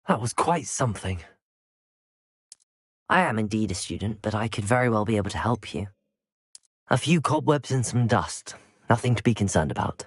That was quite something. I am indeed a student, but I could very well be able to help you. A few cobwebs and some dust. Nothing to be concerned about.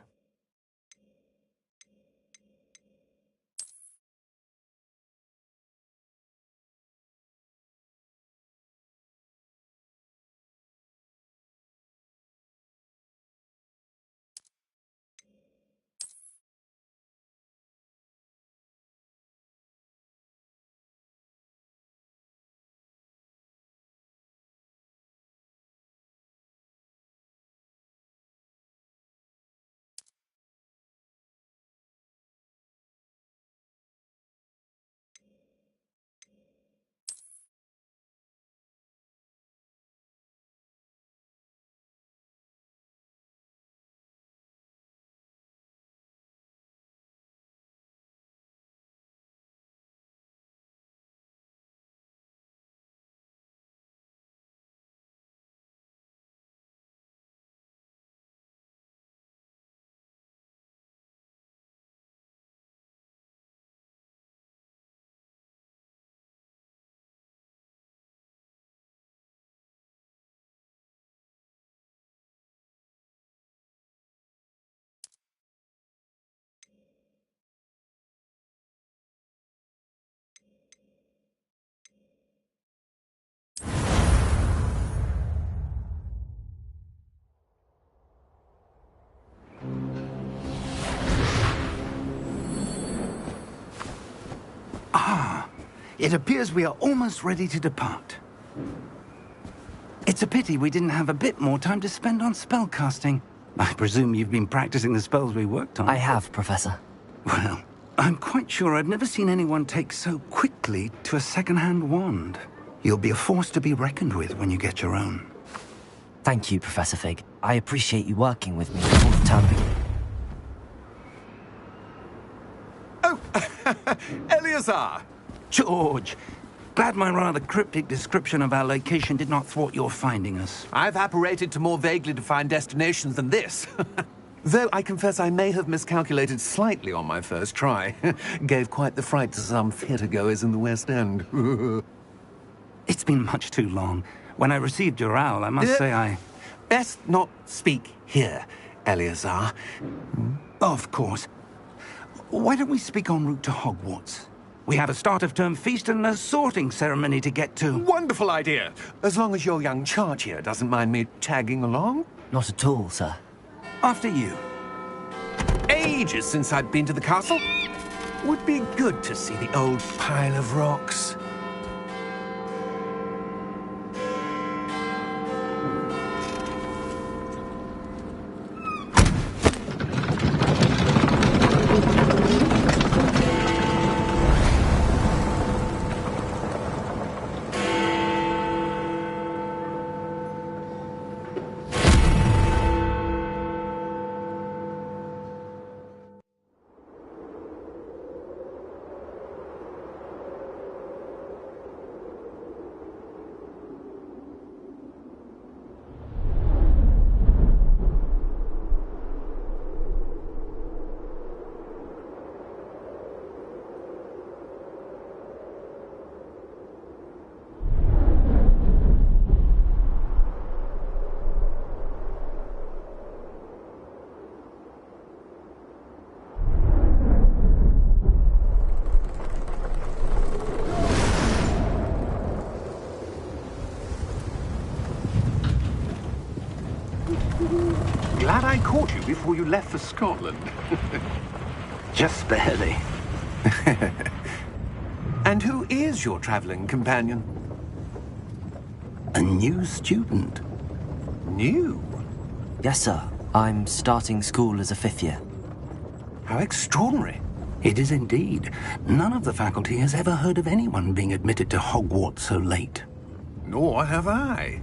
It appears we are almost ready to depart. It's a pity we didn't have a bit more time to spend on spellcasting. I presume you've been practicing the spells we worked on. I have, Professor. Well, I'm quite sure I've never seen anyone take so quickly to a second-hand wand. You'll be a force to be reckoned with when you get your own. Thank you, Professor Fig. I appreciate you working with me before the term begins. Oh, Eleazar! George! Glad my rather cryptic description of our location did not thwart your finding us. I've apparated to more vaguely defined destinations than this. Though I confess I may have miscalculated slightly on my first try. Gave quite the fright to some theatre-goers in the West End. It's been much too long. When I received your owl, I must say I... Best not speak here, Eleazar. Of course. Why don't we speak en route to Hogwarts? We have a start-of-term feast and a sorting ceremony to get to. Wonderful idea! As long as your young charge here doesn't mind me tagging along. Not at all, sir. After you. Ages since I'd been to the castle. Would be good to see the old pile of rocks. Glad I caught you before you left for Scotland. Just barely. And who is your traveling companion? A new student. New? Yes, sir. I'm starting school as a 5th year. How extraordinary. It is indeed. None of the faculty has ever heard of anyone being admitted to Hogwarts so late. Nor have I.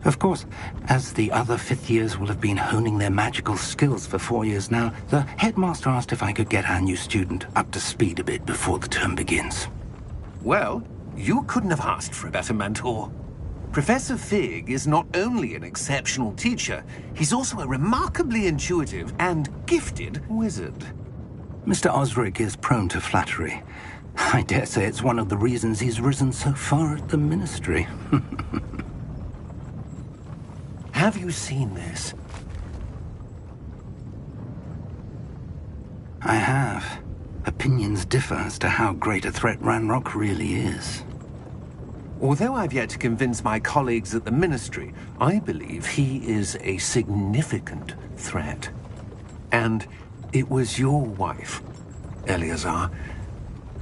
Of course, as the other 5th years will have been honing their magical skills for 4 years now, the headmaster asked if I could get our new student up to speed a bit before the term begins. Well, you couldn't have asked for a better mentor. Professor Fig is not only an exceptional teacher, he's also a remarkably intuitive and gifted wizard. Mr. Osric is prone to flattery. I dare say it's one of the reasons he's risen so far at the Ministry. Have you seen this? I have. Opinions differ as to how great a threat Ranrock really is. Although I've yet to convince my colleagues at the Ministry, I believe he is a significant threat. And it was your wife, Eleazar,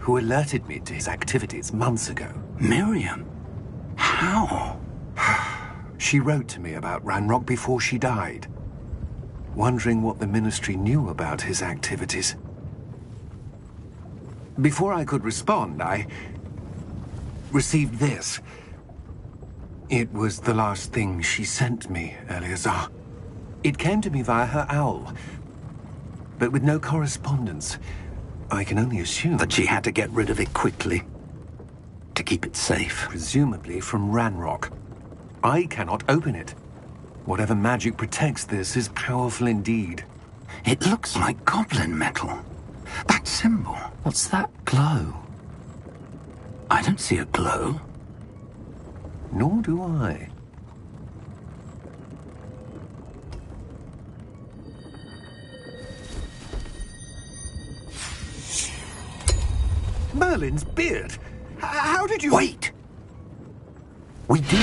who alerted me to his activities months ago. Miriam? How? She wrote to me about Ranrock before she died, wondering what the Ministry knew about his activities. Before I could respond, I received this. It was the last thing she sent me, Eleazar. It came to me via her owl, but with no correspondence. I can only assume That she had to get rid of it quickly. To keep it safe. presumably from Ranrock. I cannot open it. Whatever magic protects this is powerful indeed. It looks like goblin metal. That symbol. What's that glow? I don't see a glow. Nor do I. Merlin's beard. How did you... Wait! We do...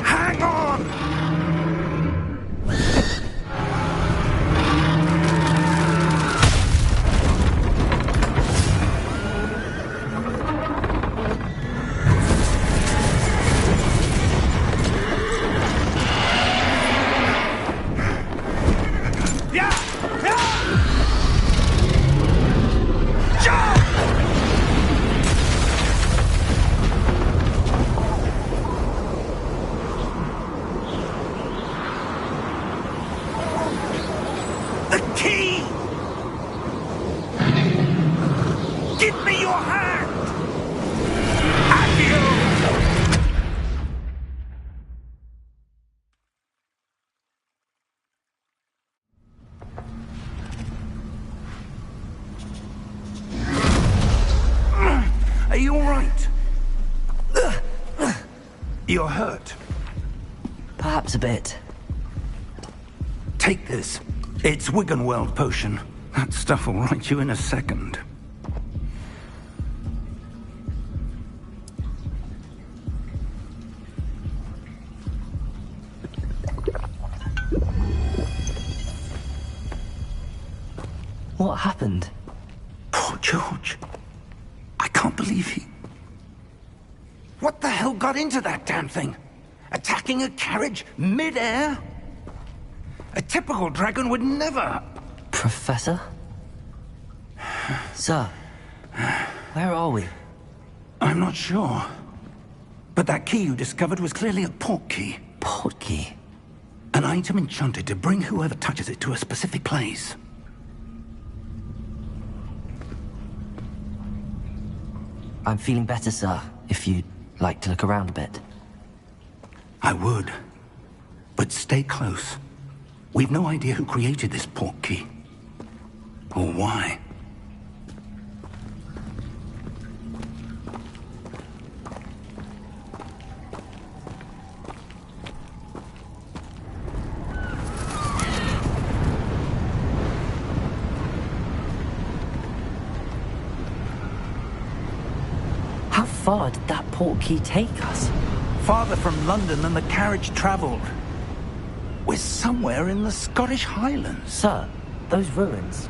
Hang on! Give me your hand! Accio! Are you all right? You're hurt. Perhaps a bit. Take this. It's Wiggenweld potion. That stuff will right you in a second. What happened? Poor George. I can't believe he... What the hell got into that damn thing? Attacking a carriage mid-air? A typical dragon would never... Professor? Sir, where are we? I'm not sure. But that key you discovered was clearly a port key. Port key? An item enchanted to bring whoever touches it to a specific place. I'm feeling better, sir, if you'd like to look around a bit. I would. But stay close. We've no idea who created this port key. Or why. How far did that port key take us? Farther from London than the carriage traveled. We're somewhere in the Scottish Highlands. Sir, those ruins.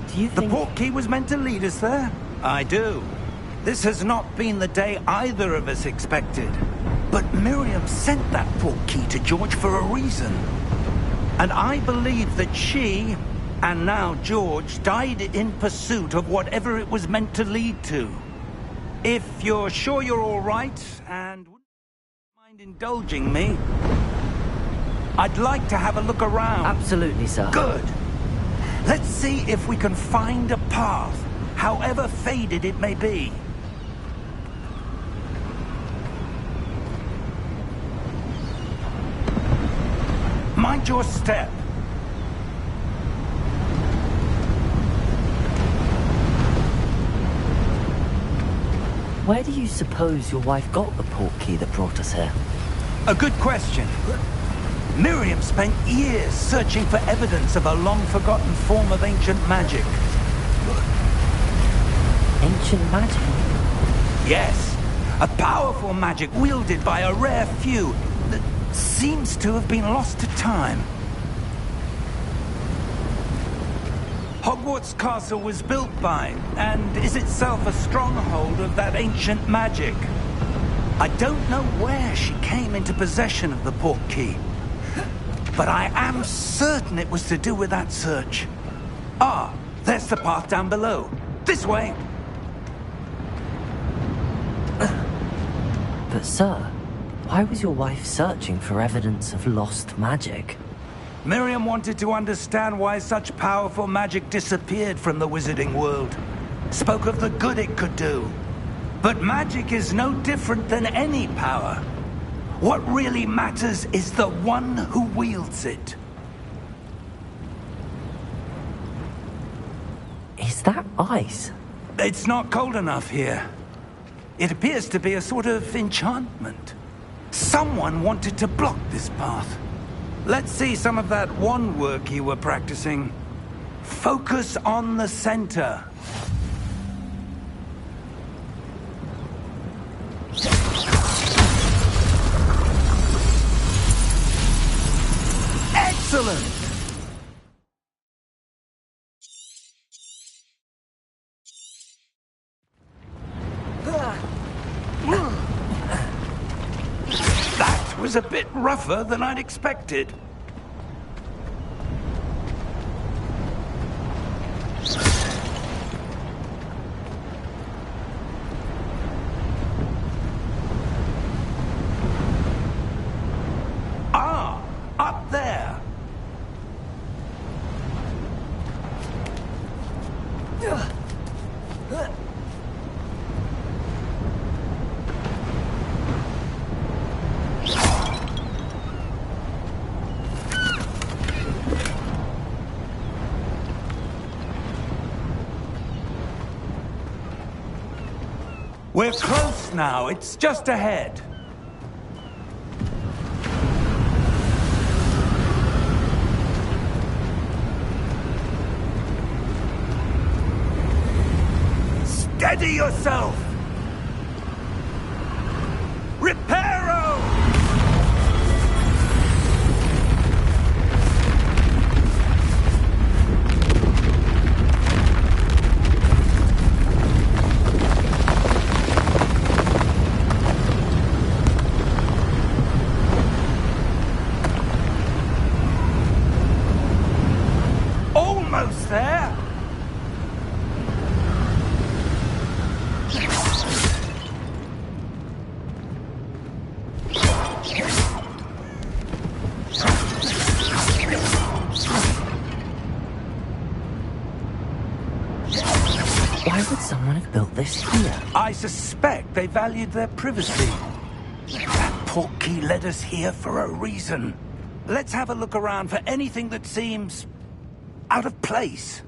Do you The think... port key was meant to lead us there? I do. This has not been the day either of us expected. But Miriam sent that port key to George for a reason. And I believe that she, and now George, died in pursuit of whatever it was meant to lead to. If you're sure you're all right, and wouldn't mind indulging me, I'd like to have a look around. Absolutely, sir. Good. Let's see if we can find a path, however faded it may be. Mind your step. Where do you suppose your wife got the port key that brought us here? A good question. Miriam spent years searching for evidence of a long-forgotten form of ancient magic. Ancient magic? Yes, a powerful magic wielded by a rare few that seems to have been lost to time. Hogwarts Castle was built by, and is itself a stronghold of that ancient magic. I don't know where she came into possession of the port key, but I am certain it was to do with that search. Ah, there's the path down below. This way! But sir, why was your wife searching for evidence of lost magic? Miriam wanted to understand why such powerful magic disappeared from the wizarding world. Spoke of the good it could do. But magic is no different than any power. What really matters is the one who wields it. Is that ice? It's not cold enough here. It appears to be a sort of enchantment. Someone wanted to block this path. Let's see some of that wand work you were practicing. Focus on the center. Excellent! That was a bit rougher than I'd expected. Ah, up there. We're close now. It's just ahead. Steady yourself! Reparo! Almost there! Why would someone have built this here? I suspect they valued their privacy. That portkey led us here for a reason. Let's have a look around for anything that seems out of place.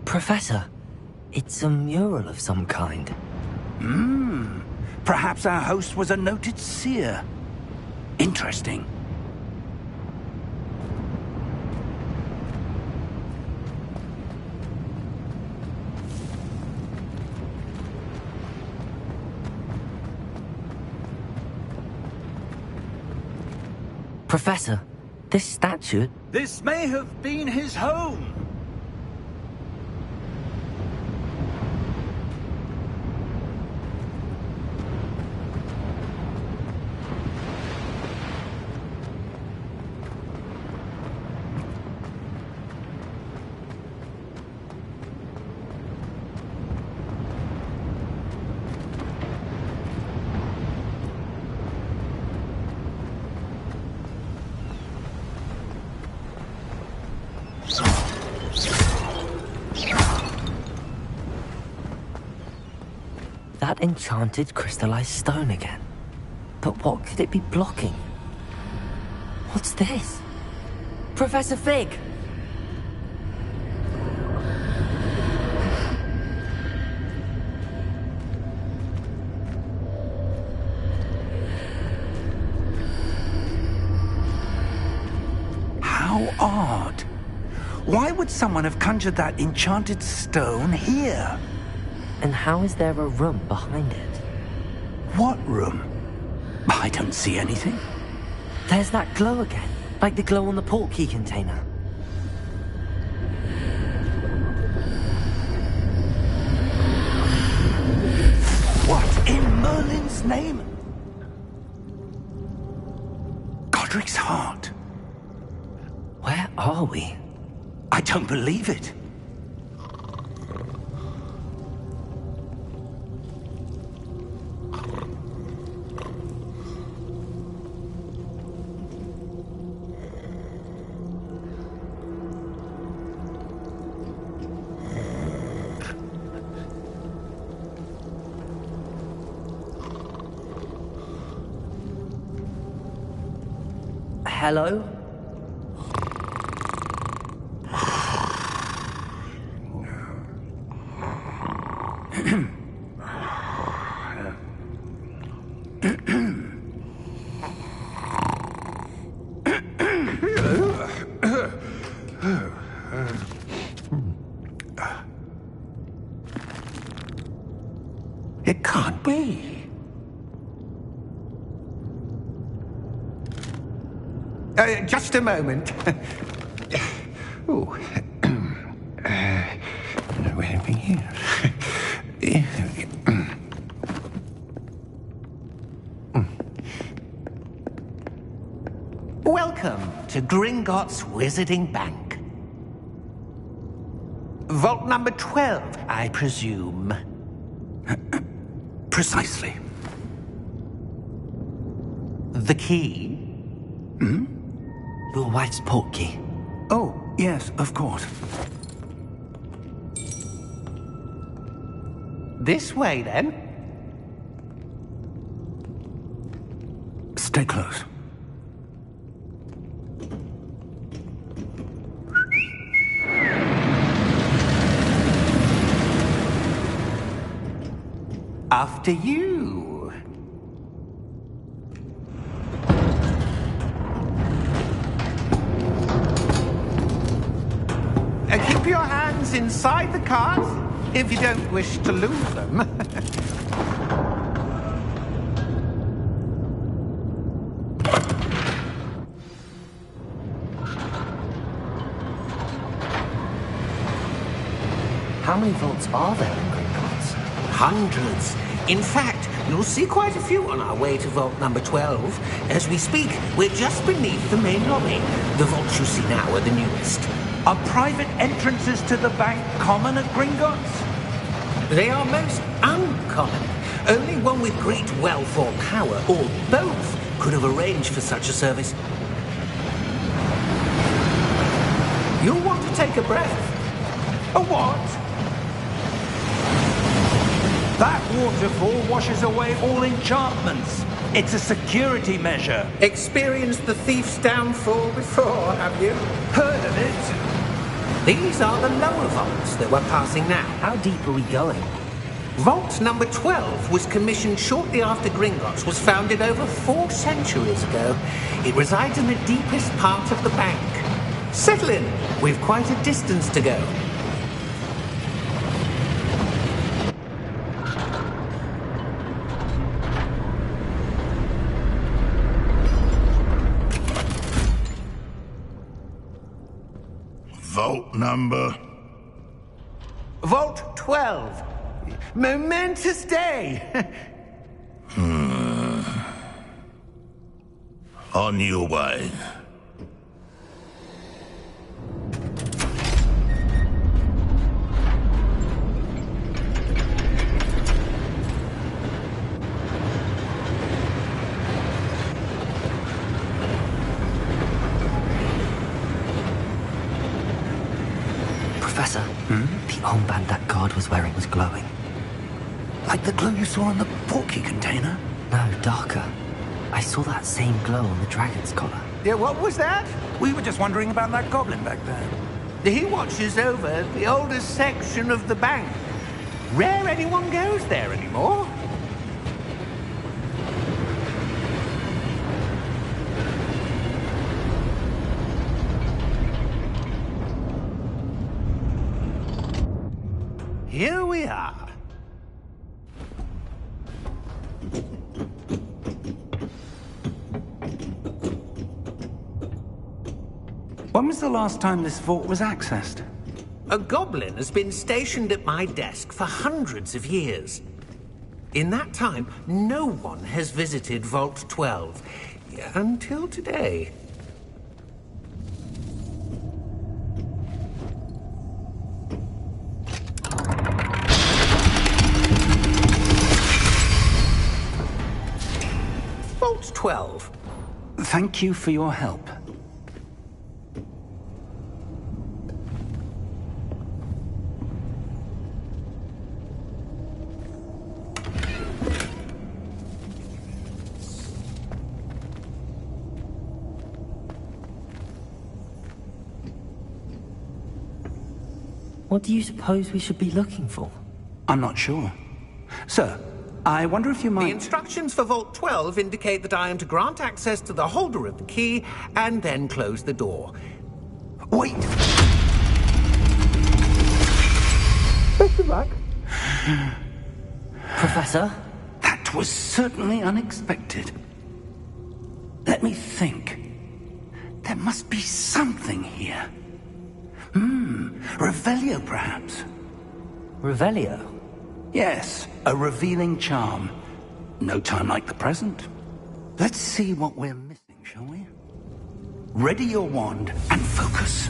Professor, it's a mural of some kind. Perhaps our host was a noted seer. Interesting. Professor, this statue... This may have been his home. That enchanted crystallized stone again. But what could it be blocking? What's this? Professor Fig! How odd. Why would someone have conjured that enchanted stone here? And how is there a room behind it? What room? I don't see anything. There's that glow again, like the glow on the portkey container. What in Merlin's name? Godric's heart. Where are we? I don't believe it. Hello? It can't be. Just a moment. Oh. Anything here? Welcome to Gringotts Wizarding Bank. Vault number 12, I presume. Precisely. The key? Your wife's portkey. Oh, Yes, of course. This way, then. Stay close. After you. Keep your hands inside the cart if you don't wish to lose them. How many vaults are there in Gringotts? Hundreds. In fact, you'll see quite a few on our way to vault number 12. As we speak, we're just beneath the main lobby. The vaults you see now are the newest. Are private entrances to the bank common at Gringotts? They are most uncommon. Only one with great wealth or power, or both, could have arranged for such a service. You'll want to take a breath. A what? That waterfall washes away all enchantments. It's a security measure. Experienced the thief's downfall before, have you? Heard of it? These are the lower vaults that we're passing now. How deep are we going? Vault number 12 was commissioned shortly after Gringotts was founded over 4 centuries ago. It resides in the deepest part of the bank. Settle in. We've quite a distance to go. Vault number? Vault 12. Momentous day. On your way. Professor, the armband that guard was wearing was glowing. Like the glow you saw in the portkey container? No, darker. I saw that same glow on the dragon's collar. Yeah, what was that? We were just wondering about that goblin back there. He watches over the oldest section of the bank. Rare anyone goes there anymore. Here we are. When was the last time this vault was accessed? A goblin has been stationed at my desk for hundreds of years. In that time, no one has visited Vault 12. Until today. Vault 12. Thank you for your help. What do you suppose we should be looking for? I'm not sure. Sir, I wonder if you The might... instructions for Vault 12 indicate that I am to grant access to the holder of the key and then close the door. Wait! Best of luck. Professor? That was certainly unexpected. Let me think. There must be something here. Revelio, perhaps? Revelio? Yes, a revealing charm. No time like the present. Let's see what we're missing, shall we? Ready your wand and focus.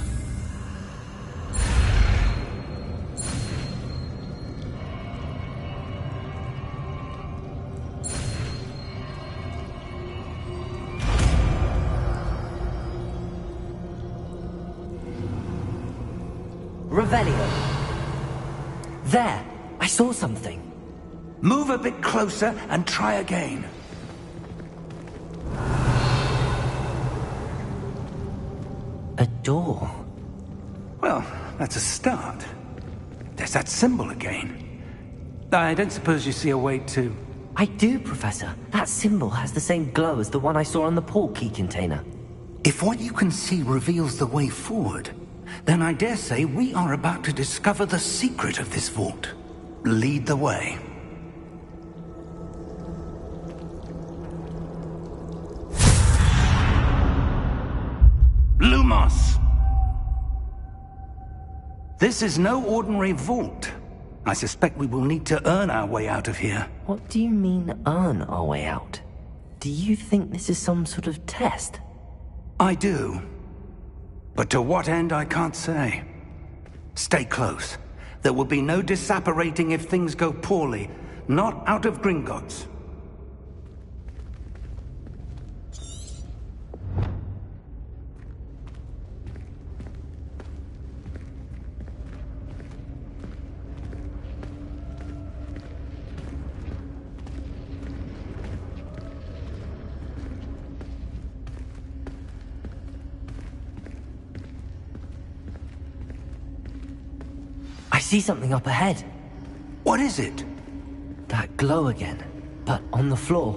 Revelio. There! I saw something. Move a bit closer and try again. A door. Well, that's a start. There's that symbol again. I don't suppose you see a way to... I do, Professor. That symbol has the same glow as the one I saw on the portkey container. If what you can see reveals the way forward, then I dare say we are about to discover the secret of this vault. Lead the way. Lumos! This is no ordinary vault. I suspect we will need to earn our way out of here. What do you mean, earn our way out? Do you think this is some sort of test? I do. But to what end, I can't say. Stay close. There will be no disapparating if things go poorly. Not out of Gringotts. I see something up ahead. What is it? That glow again, but on the floor.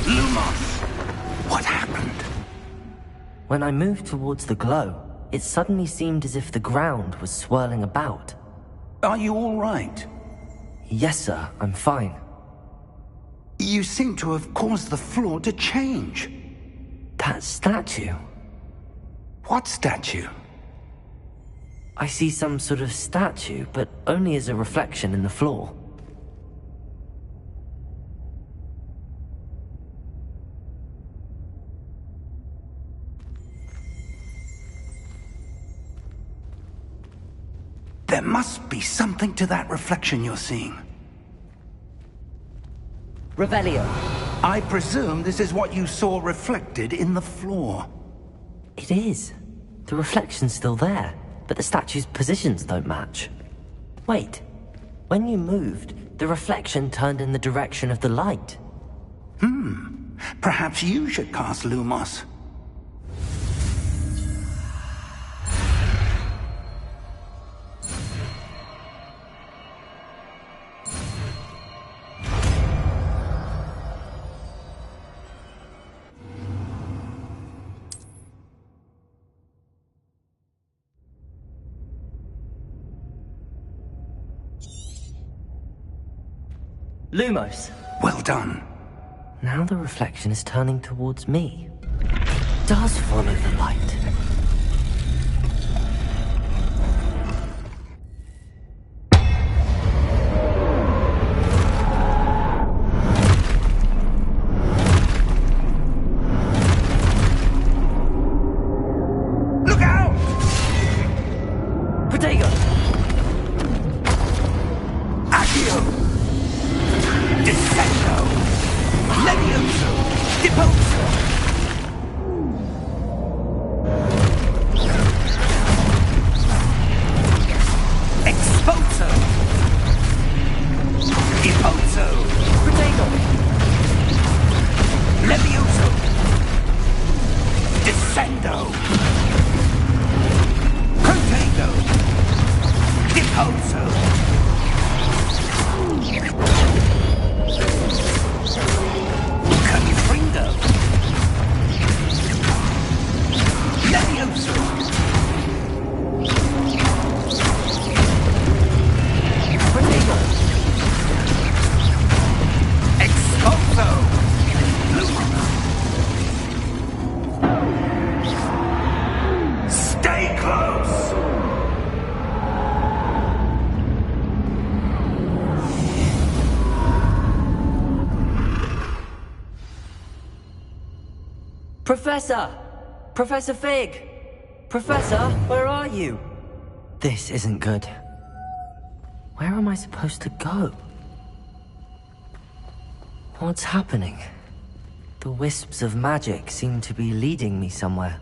Lumos! What happened? When I moved towards the glow, it suddenly seemed as if the ground was swirling about. Are you all right? Yes, sir, I'm fine. You seem to have caused the floor to change. That statue. What statue? I see some sort of statue, but only as a reflection in the floor. There must be something to that reflection you're seeing. Revelio. I presume this is what you saw reflected in the floor. It is. The reflection's still there, but the statue's positions don't match. Wait. When you moved, the reflection turned in the direction of the light. Perhaps you should cast Lumos. Lumos. Well done. Now the reflection is turning towards me. It does follow the light. Look out! Protego! Accio! Descendo! Levioso! Deposo! Exposo! Deposo! Protego! Levioso! Descendo! Protego! Deposo! Confringo! Levioso! Protego! Exposo! Stay close! Professor! Professor Fig! Professor, where are you? This isn't good. Where am I supposed to go? What's happening? The wisps of magic seem to be leading me somewhere.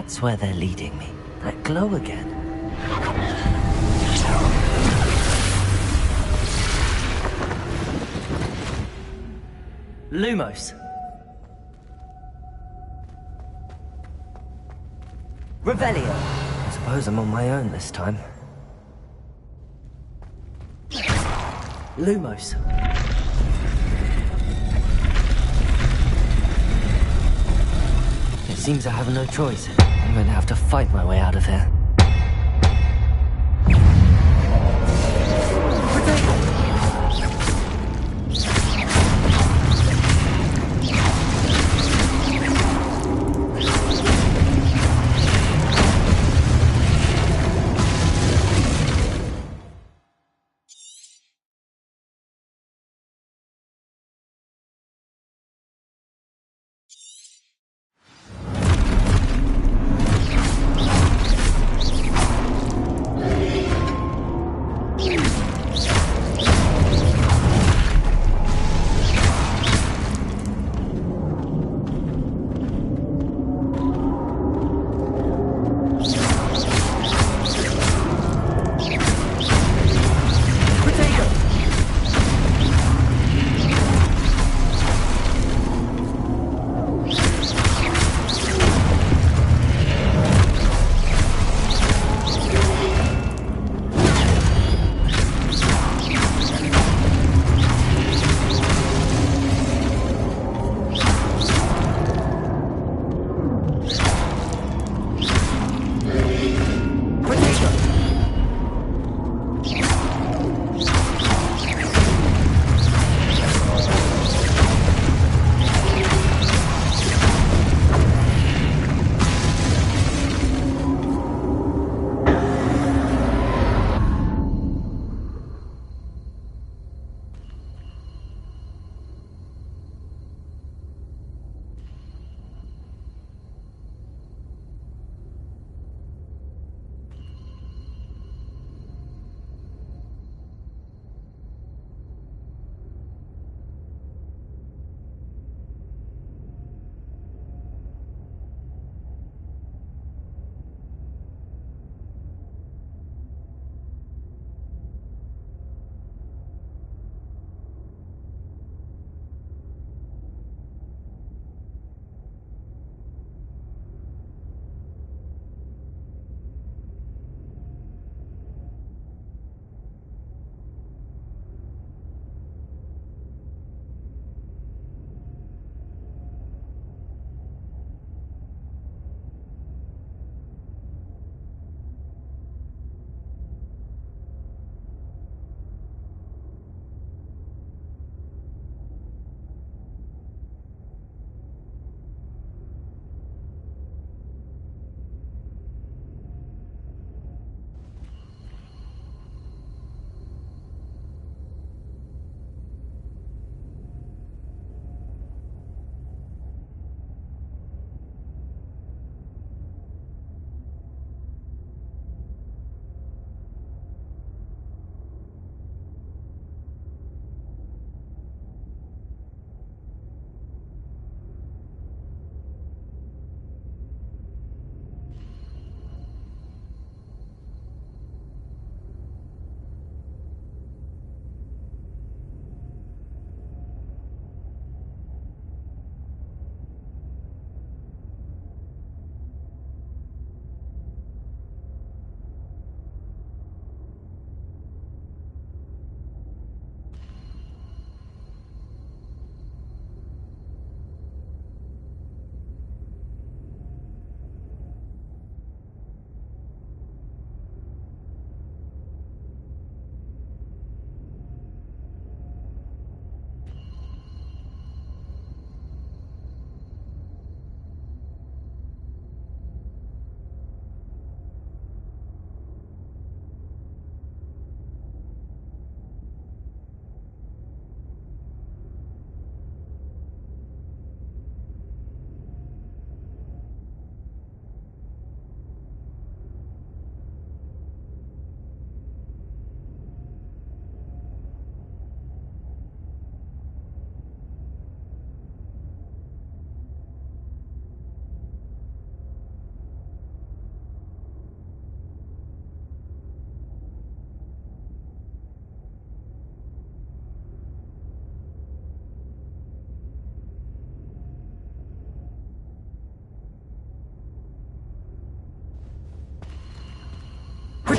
That's where they're leading me. That glow again. Lumos. Revelio. I suppose I'm on my own this time. Lumos. It seems I have no choice. I'm going to have to fight my way out of here.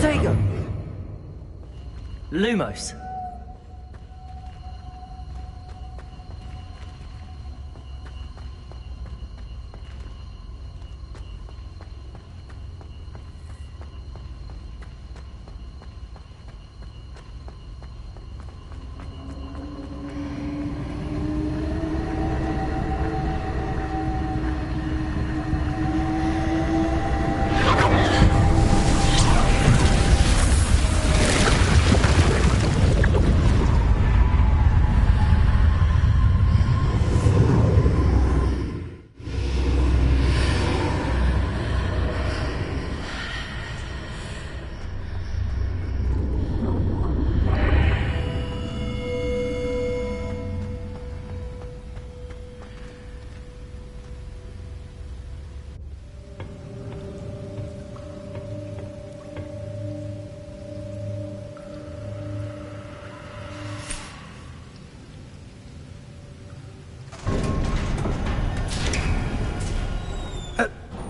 Protego! Lumos.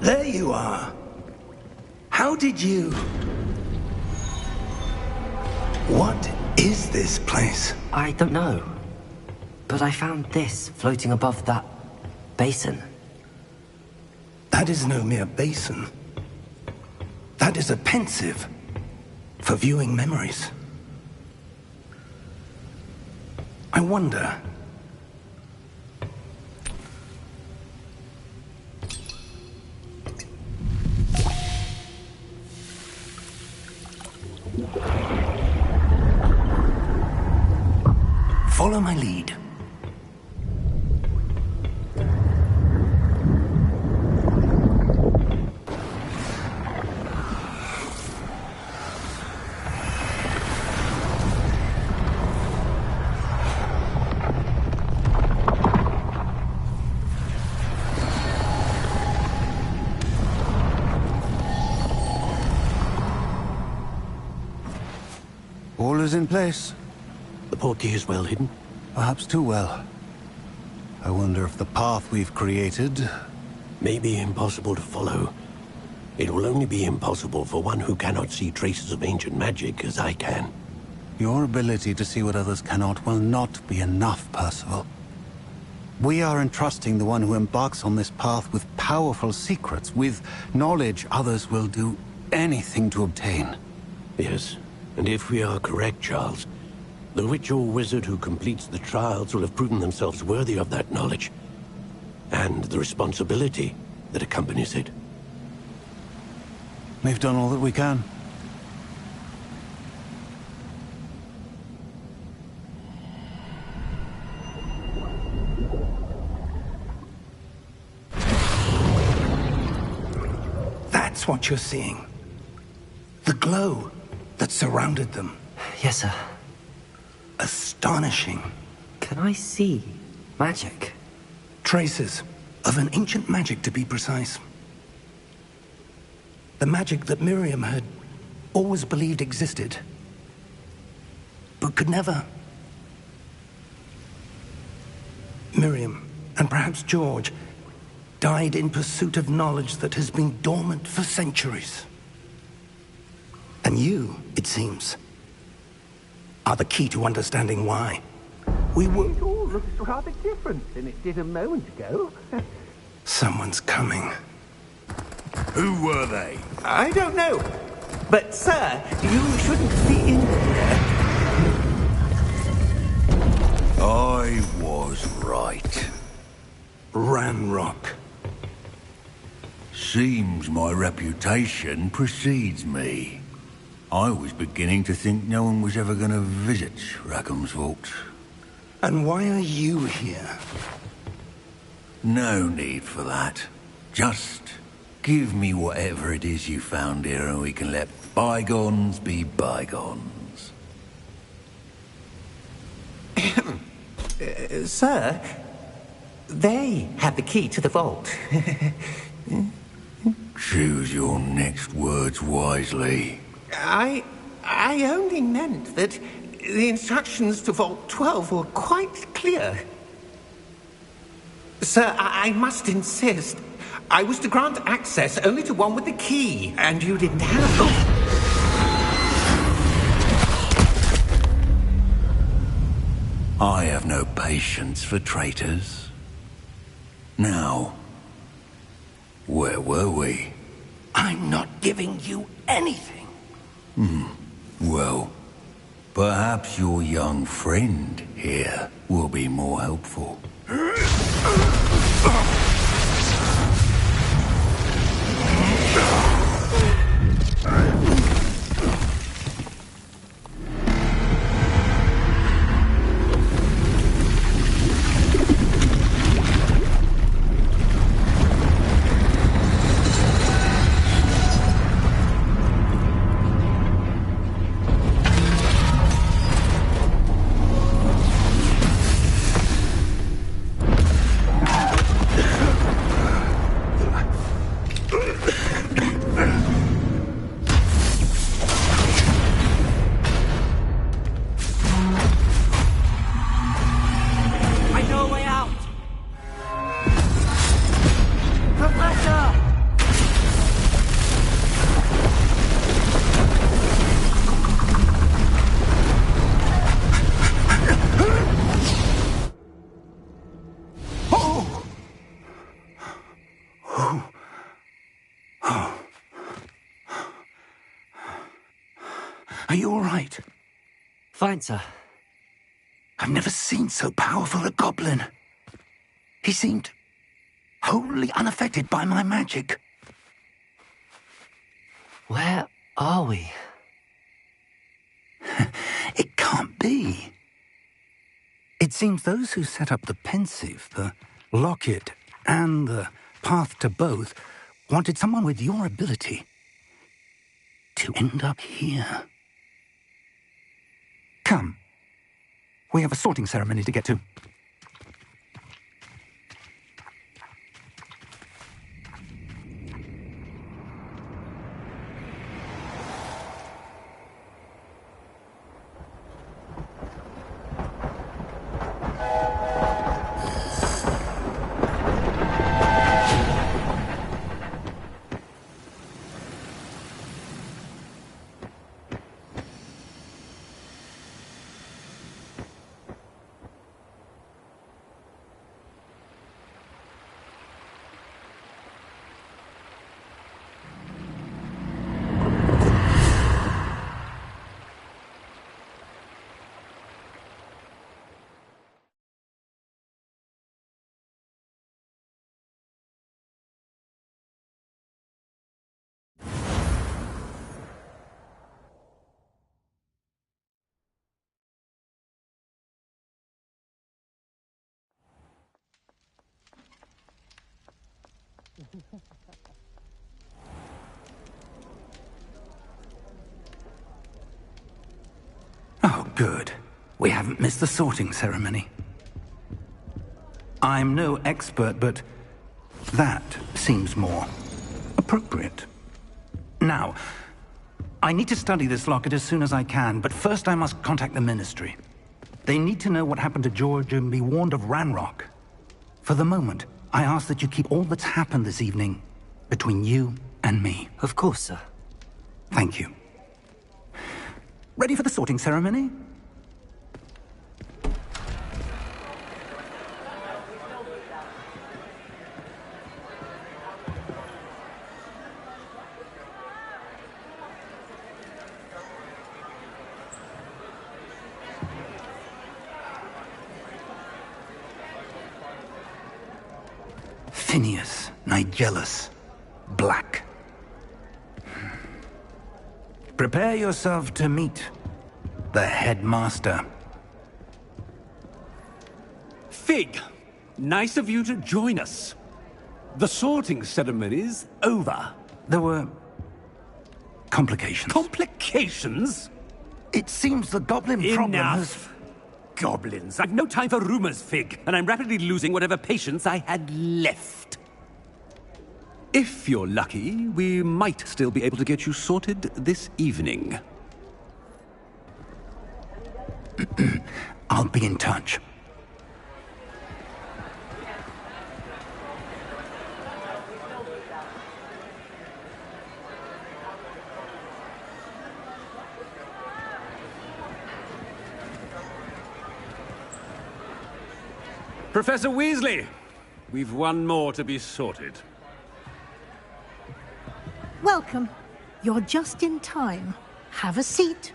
There you are. How did you... What is this place? I don't know. But I found this floating above that basin. That is no mere basin. That is a pensive for viewing memories. I wonder... Follow my lead. All is in place. The portkey is well hidden. Perhaps too well. I wonder if the path we've created... May be impossible to follow. It will only be impossible for one who cannot see traces of ancient magic as I can. Your ability to see what others cannot will not be enough, Percival. We are entrusting the one who embarks on this path with powerful secrets, with knowledge others will do anything to obtain. Yes, and if we are correct, Charles, the witch or wizard who completes the trials will have proven themselves worthy of that knowledge, and the responsibility that accompanies it. We've done all that we can. That's what you're seeing. The glow that surrounded them. Yes, sir. Astonishing. Can I see magic? Traces of an ancient magic, to be precise. The magic that Miriam had always believed existed, but could never. Miriam, and perhaps George, died in pursuit of knowledge that has been dormant for centuries. And you, it seems, are the key to understanding why. We were... It all looks rather different than it did a moment ago. Someone's coming. Who were they? I don't know. But, sir, you shouldn't be in here. I was right. Ranrock. Seems my reputation precedes me. I was beginning to think no one was ever going to visit Rackham's vault. And why are you here? No need for that. Just give me whatever it is you found here and we can let bygones be bygones. Sir, they have the key to the vault. Choose your next words wisely. I only meant that the instructions to Vault 12 were quite clear. Sir, I must insist. I was to grant access only to one with the key, and you didn't have... I have no patience for traitors. Now, where were we? I'm not giving you anything. Well, perhaps your young friend here will be more helpful. I know a way out! Professor! Are you all right? Fine, sir. I've never seen so powerful a goblin. He seemed wholly unaffected by my magic. Where are we? It can't be. It seems those who set up the pensive, the locket, and the path to both wanted someone with your ability to end up here. Come. We have a sorting ceremony to get to. Oh, good. We haven't missed the sorting ceremony. I'm no expert, but that seems more appropriate. Now, I need to study this locket as soon as I can, but first I must contact the Ministry. They need to know what happened to George and be warned of Ranrock. For the moment, I ask that you keep all that's happened this evening between you and me. Of course, sir. Thank you. Ready for the sorting ceremony? Phineas, Nigellus, Black. Prepare yourself to meet the headmaster. Fig, nice of you to join us. The sorting ceremony's over. There were complications. Complications? It seems the goblin problem has... Enough. Goblins. I've no time for rumors, Fig, and I'm rapidly losing whatever patience I had left. If you're lucky, we might still be able to get you sorted this evening. I'll be in touch. Professor Weasley, we've one more to be sorted. Welcome. You're just in time. Have a seat.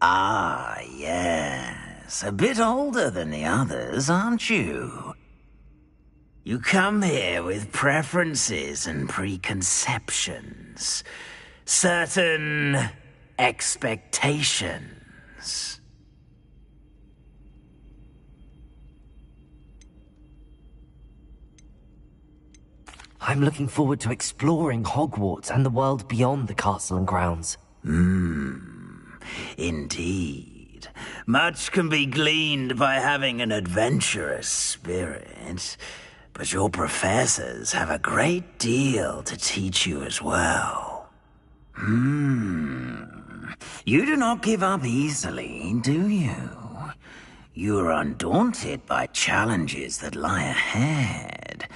Ah, yes. A bit older than the others, aren't you? You come here with preferences and preconceptions. Certain expectations. I'm looking forward to exploring Hogwarts and the world beyond the castle and grounds. Indeed. Much can be gleaned by having an adventurous spirit, but your professors have a great deal to teach you as well. You do not give up easily, do you? You are undaunted by challenges that lie ahead,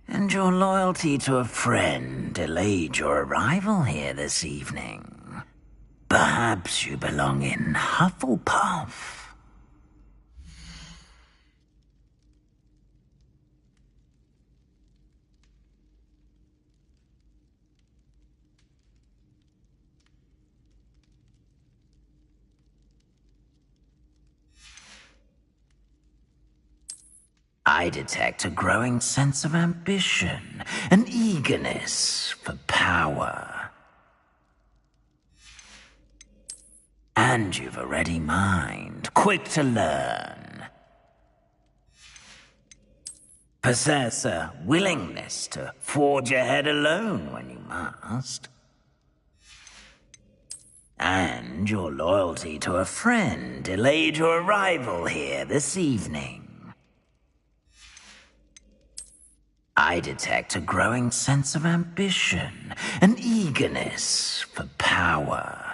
and your loyalty to a friend delayed your arrival here this evening. Perhaps you belong in Hufflepuff. I detect a growing sense of ambition, an eagerness for power. And you've a ready mind, quick to learn. Possess a willingness to forge ahead alone when you must. And your loyalty to a friend delayed your arrival here this evening. I detect a growing sense of ambition, an eagerness for power.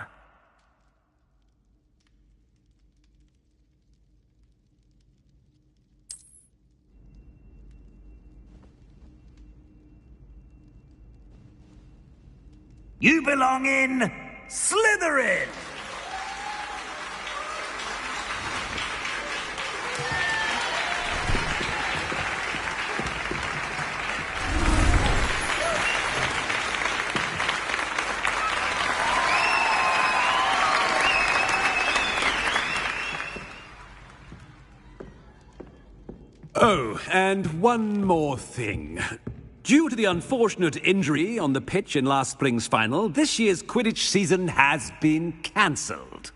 You belong in Slytherin! Oh, and one more thing. Due to the unfortunate injury on the pitch in last spring's final, this year's Quidditch season has been cancelled.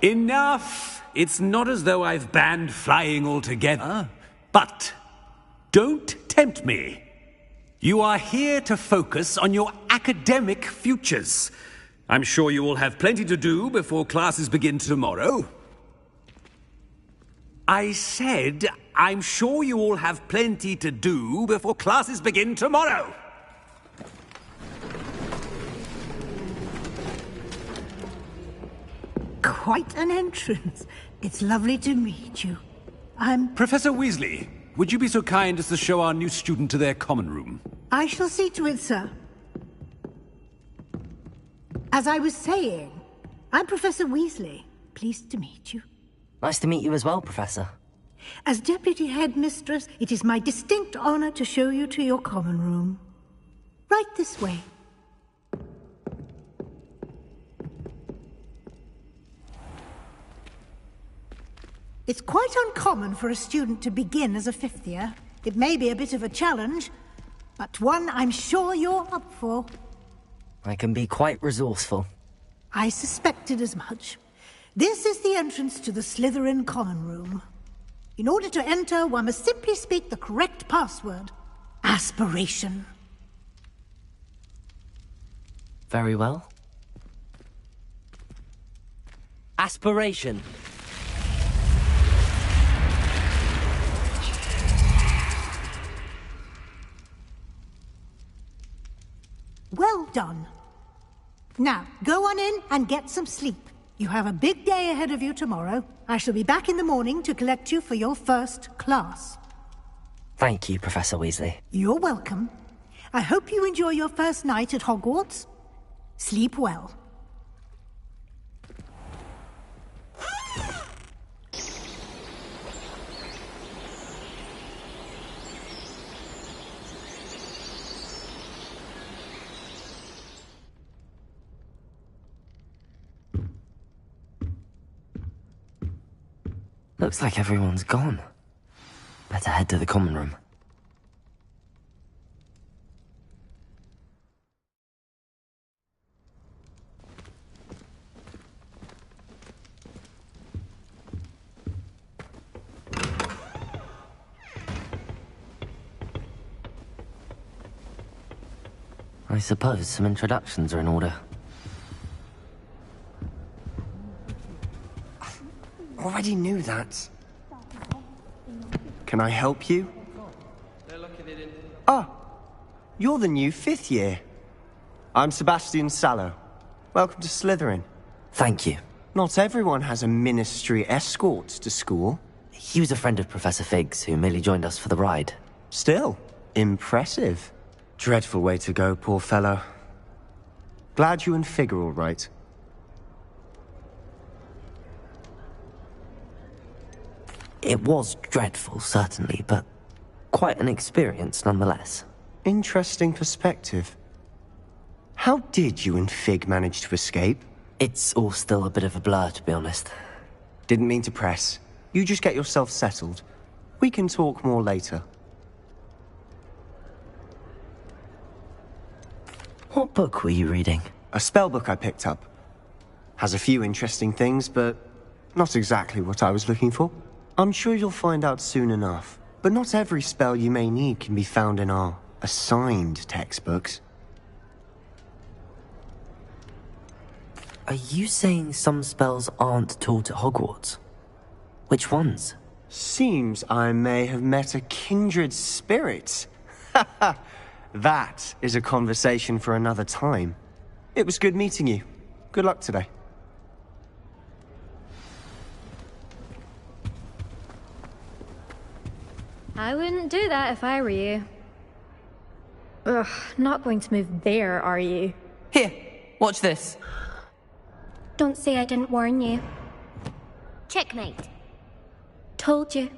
Enough! It's not as though I've banned flying altogether. But don't tempt me. You are here to focus on your academic futures. I'm sure you will have plenty to do before classes begin tomorrow. I said, I'm sure you all have plenty to do before classes begin tomorrow. Quite an entrance. It's lovely to meet you. Professor Weasley, would you be so kind as to show our new student to their common room? I shall see to it, sir. As I was saying, I'm Professor Weasley. Pleased to meet you. Nice to meet you as well, Professor. As Deputy Headmistress, it is my distinct honor to show you to your common room. Right this way. It's quite uncommon for a student to begin as a fifth year. It may be a bit of a challenge, but one I'm sure you're up for. I can be quite resourceful. I suspected as much. This is the entrance to the Slytherin common room. In order to enter, one must simply speak the correct password. Aspiration. Very well. Aspiration. Well done. Now, go on in and get some sleep. You have a big day ahead of you tomorrow. I shall be back in the morning to collect you for your first class. Thank you, Professor Weasley. You're welcome. I hope you enjoy your first night at Hogwarts. Sleep well. Looks like everyone's gone. Better head to the common room. I suppose some introductions are in order. Already knew that. Can I help you? Ah, you're the new 5th year. I'm Sebastian Sallow. Welcome to Slytherin. Thank you. Not everyone has a ministry escort to school. He was a friend of Professor Fig's who merely joined us for the ride. Still, impressive. Dreadful way to go, poor fellow. Glad you and Fig are all right. It was dreadful, certainly, but quite an experience nonetheless. Interesting perspective. How did you and Fig manage to escape? It's all still a bit of a blur, to be honest. Didn't mean to press. You just get yourself settled. We can talk more later. What book were you reading? A spell book I picked up. Has a few interesting things, but not exactly what I was looking for. I'm sure you'll find out soon enough. But not every spell you may need can be found in our assigned textbooks. Are you saying some spells aren't taught at Hogwarts? Which ones? Seems I may have met a kindred spirit. That is a conversation for another time. It was good meeting you. Good luck today. I wouldn't do that if I were you. Ugh, not going to move there, are you? Here, watch this. Don't say I didn't warn you. Checkmate. Told you.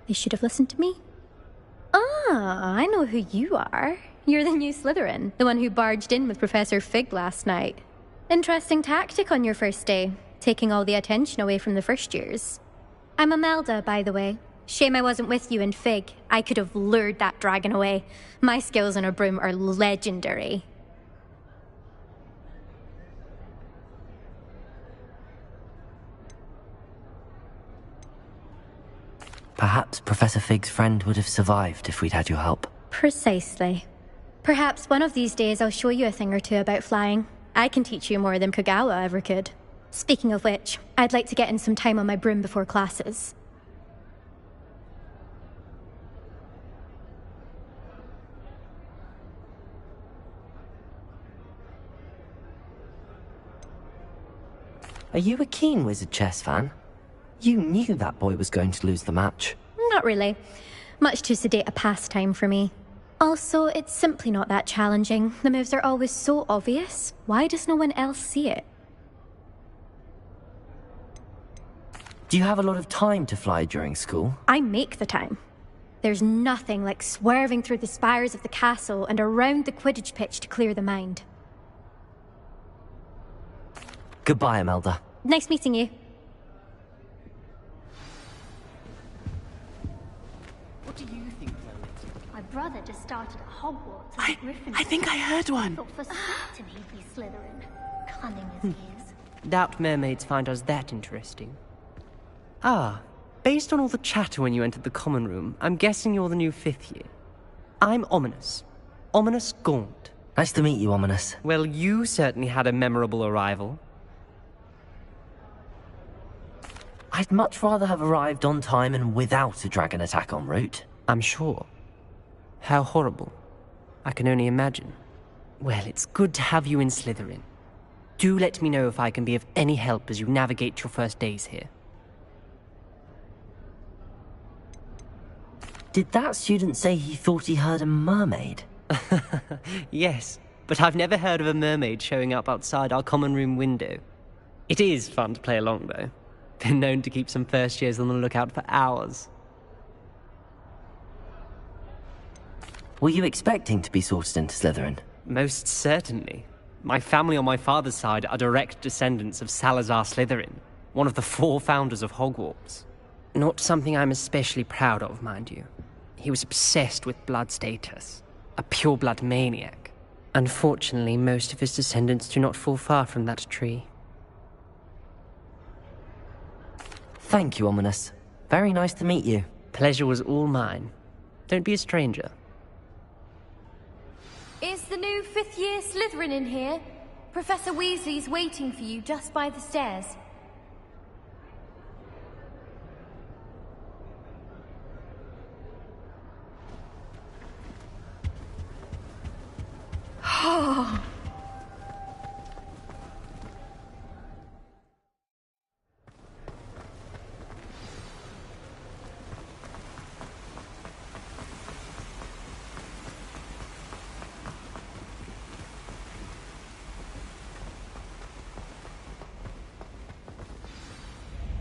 You should have listened to me. Ah, I know who you are. You're the new Slytherin, the one who barged in with Professor Fig last night. Interesting tactic on your first day, taking all the attention away from the first years. I'm Imelda, by the way. Shame I wasn't with you in Fig. I could have lured that dragon away. My skills on a broom are legendary. Perhaps Professor Fig's friend would have survived if we'd had your help. Precisely. Perhaps one of these days I'll show you a thing or two about flying. I can teach you more than Kagawa ever could. Speaking of which, I'd like to get in some time on my broom before classes. Are you a keen Wizard Chess fan? You knew that boy was going to lose the match. Not really. Much too sedate a pastime for me. Also, it's simply not that challenging. The moves are always so obvious. Why does no one else see it? Do you have a lot of time to fly during school? I make the time. There's nothing like swerving through the spires of the castle and around the Quidditch pitch to clear the mind. Goodbye, Imelda. Nice meeting you. What do you think, Chloe? My brother just started at Hogwarts as a Gryffindor. I think I heard one. I thought for certain he'd be Slytherin. Cunning as he is. Doubt mermaids find us that interesting. Ah, based on all the chatter when you entered the common room, I'm guessing you're the new 5th year. I'm Ominous. Ominous Gaunt. Nice to meet you, Ominous. Well, you certainly had a memorable arrival. I'd much rather have arrived on time and without a dragon attack en route. I'm sure. How horrible. I can only imagine. Well, it's good to have you in Slytherin. Do let me know if I can be of any help as you navigate your first days here. Did that student say he thought he heard a mermaid? Yes, but I've never heard of a mermaid showing up outside our common room window. It is fun to play along, though. Been known to keep some first years on the lookout for hours. Were you expecting to be sorted into Slytherin? Most certainly. My family on my father's side are direct descendants of Salazar Slytherin, one of the 4 founders of Hogwarts. Not something I'm especially proud of, mind you. He was obsessed with blood status, a pure-blood maniac. Unfortunately, most of his descendants do not fall far from that tree. Thank you, Ominous. Very nice to meet you. Pleasure was all mine. Don't be a stranger. Is the new 5th year Slytherin in here? Professor Weasley's waiting for you just by the stairs.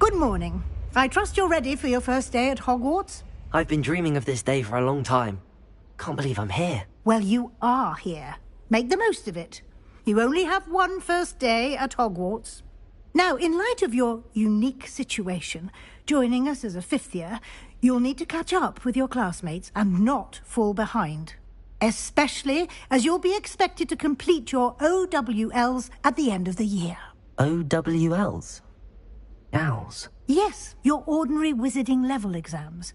Good morning. I trust you're ready for your first day at Hogwarts? I've been dreaming of this day for a long time. Can't believe I'm here. Well, you are here. Make the most of it. You only have one first day at Hogwarts. Now, in light of your unique situation, joining us as a 5th year, you'll need to catch up with your classmates and not fall behind. Especially as you'll be expected to complete your OWLs at the end of the year. OWLs? Owls? Yes, your ordinary wizarding level exams.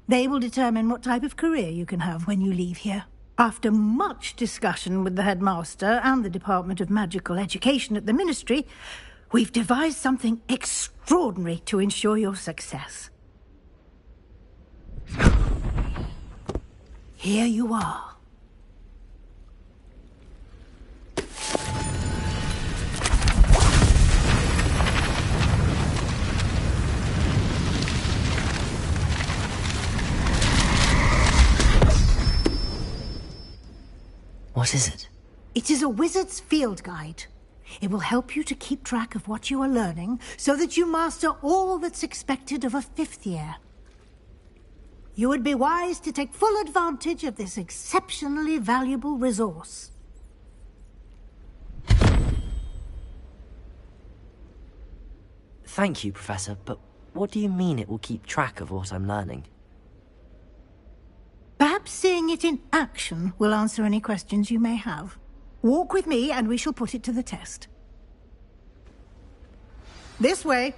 They will determine what type of career you can have when you leave here. After much discussion with the headmaster and the Department of Magical Education at the Ministry, we've devised something extraordinary to ensure your success. Here you are. What is it? It is a wizard's field guide. It will help you to keep track of what you are learning so that you master all that's expected of a 5th year. You would be wise to take full advantage of this exceptionally valuable resource. Thank you, Professor, but what do you mean it will keep track of what I'm learning? Perhaps seeing it in action will answer any questions you may have. Walk with me and we shall put it to the test. This way.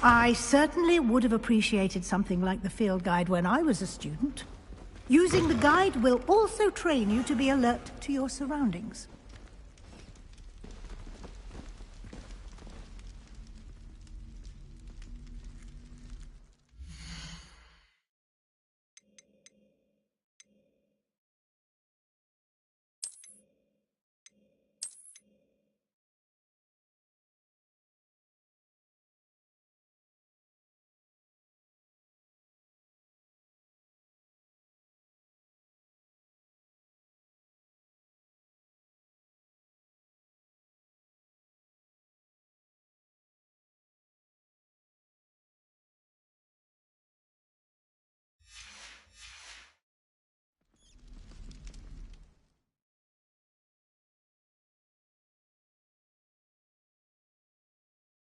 I certainly would have appreciated something like the field guide when I was a student. Using the guide will also train you to be alert to your surroundings.